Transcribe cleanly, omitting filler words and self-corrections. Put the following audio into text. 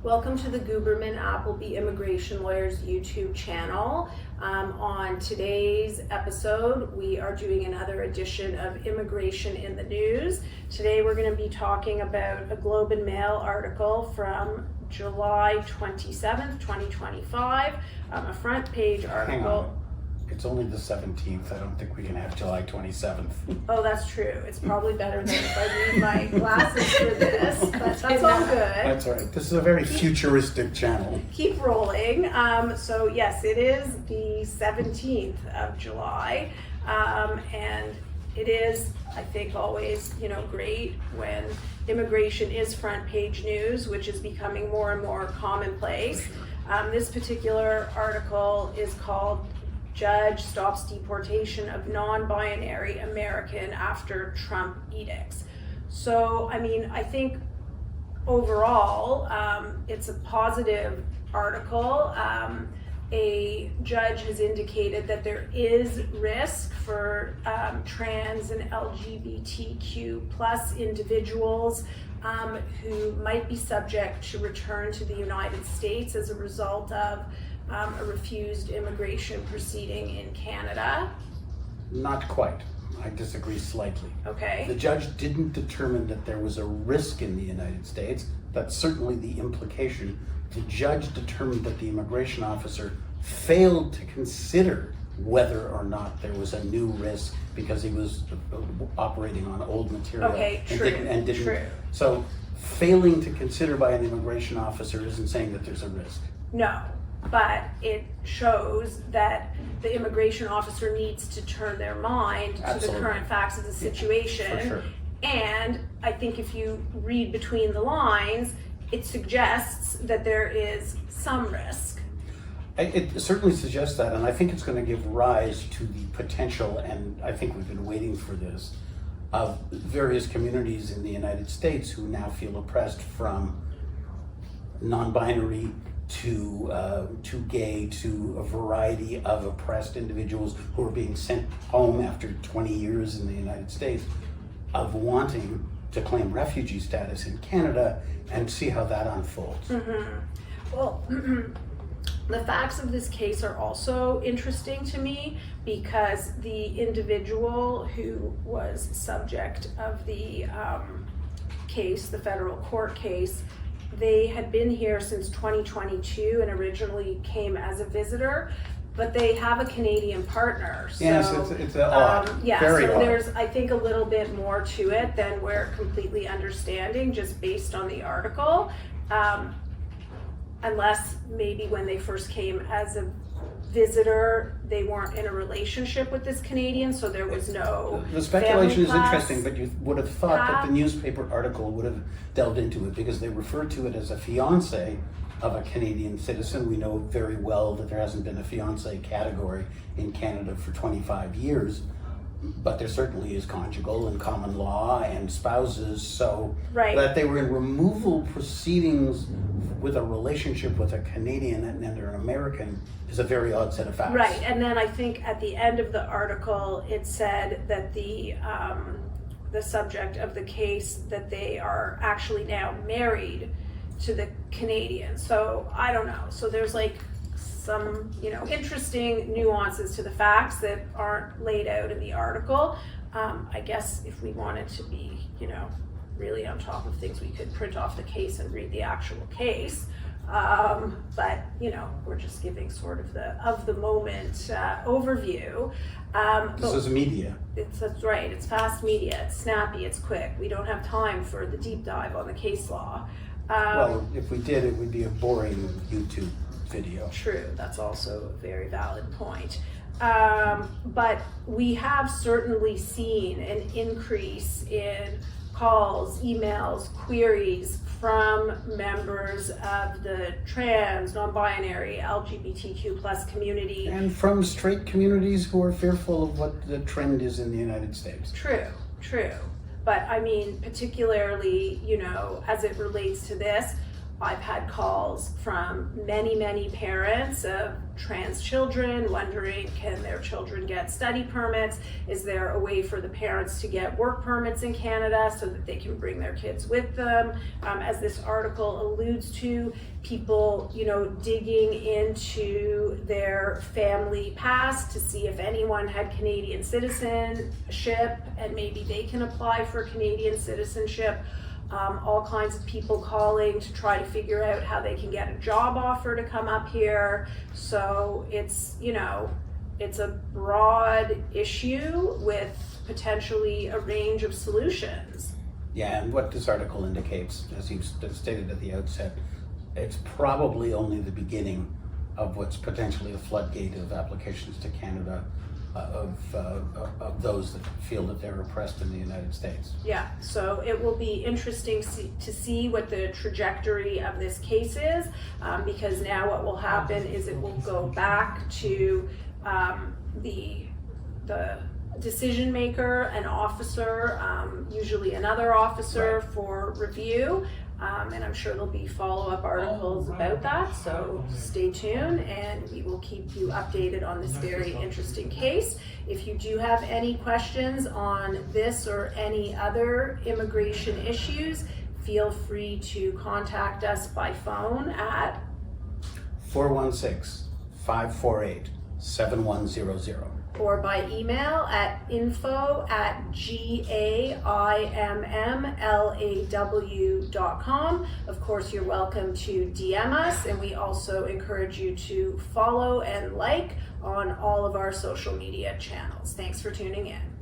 Welcome to the Guberman Appleby Immigration Lawyers YouTube channel. On today's episode, we are doing another edition of Immigration in the News. Today we're going to be talking about a Globe and Mail article from July 27th, 2025, a front page article. Hang on. It's only the 17th. I don't think we can have July 27th. Oh, that's true. It's probably better than if I need my glasses for this, but that's all good. That's all right. This is a very futuristic channel. Keep rolling. So yes, it is the 17th of July, and it is, I think, always, great when immigration is front page news, which is becoming more and more commonplace. This particular article is called "Judge Stops Deportation of Non-Binary American After Trump Edicts." So, I think overall, it's a positive article. A judge has indicated that there is risk for trans and LGBTQ plus individuals who might be subject to return to the United States as a result of a refused immigration proceeding in Canada. Not quite. I disagree slightly. Okay. The judge didn't determine that there was a risk in the United States. That's certainly the implication. The judge determined that the immigration officer failed to consider whether or not there was a new risk because he was operating on old material. Okay, true. So failing to consider by an immigration officer isn't saying that there's a risk. No, but it shows that the immigration officer needs to turn their mind to the current facts of the situation. For sure. And I think if you read between the lines, it suggests that there is some risk. It certainly suggests that, and I think it's going to give rise to the potential, and I think we've been waiting for this, of various communities in the United States who now feel oppressed, from non-binary to gay to a variety of oppressed individuals who are being sent home after 20 years in the United States, of wanting to claim refugee status in Canada, and see how that unfolds. Mm-hmm. Well, the facts of this case are also interesting to me because the individual who was subject of the case, the federal court case, they had been here since 2022 and originally came as a visitor, but they have a Canadian partner. So, yes, it's odd. Very so odd. There's, I think, a little bit more to it than we're completely understanding just based on the article. Unless maybe when they first came as a visitor, they weren't in a relationship with this Canadian, so there was no The speculation is family class interesting, but you would have thought that the newspaper article would have delved into it, because they refer to it as a fiance of a Canadian citizen. We know very well that there hasn't been a fiance category in Canada for 25 years, but there certainly is conjugal and common law and spouses, so that they were in removal proceedings with a relationship with a Canadian and an American is a very odd set of facts. Right, and then I think at the end of the article it said that the subject of the case, that they are actually now married to the Canadian. So I don't know. So there's some interesting nuances to the facts that aren't laid out in the article. I guess if we wanted to be really on top of things, we could print off the case and read the actual case, but we're just giving sort of the moment overview. This is media. That's right. It's fast media. It's snappy. It's quick. We don't have time for the deep dive on the case law. Well, if we did, it would be a boring YouTube video. True, that's also a very valid point. But we have certainly seen an increase in calls, emails, queries from members of the trans, non-binary, LGBTQ plus community. And from straight communities who are fearful of what the trend is in the United States. True. But particularly, as it relates to this, I've had calls from many parents of trans children wondering, can their children get study permits? Is there a way for the parents to get work permits in Canada so that they can bring their kids with them? As this article alludes to, people, digging into their family past to see if anyone had Canadian citizenship and maybe they can apply for Canadian citizenship. All kinds of people calling to try to figure out how they can get a job offer to come up here. So it's a broad issue with potentially a range of solutions. Yeah, and what this article indicates, as you stated at the outset, it's probably only the beginning of what's potentially a floodgate of applications to Canada of those that feel that they're oppressed in the United States. Yeah, so it will be interesting to see what the trajectory of this case is, because now what will happen is it will go back to the decision maker, an officer, usually another officer, right, for review. And I'm sure there'll be follow-up articles about that, so stay tuned and we will keep you updated on this very interesting case. If you do have any questions on this or any other immigration issues, feel free to contact us by phone at 416-548-7100. or by email at info@gaimlaw.com. Of course, you're welcome to DM us, and we also encourage you to follow and like on all of our social media channels. Thanks for tuning in.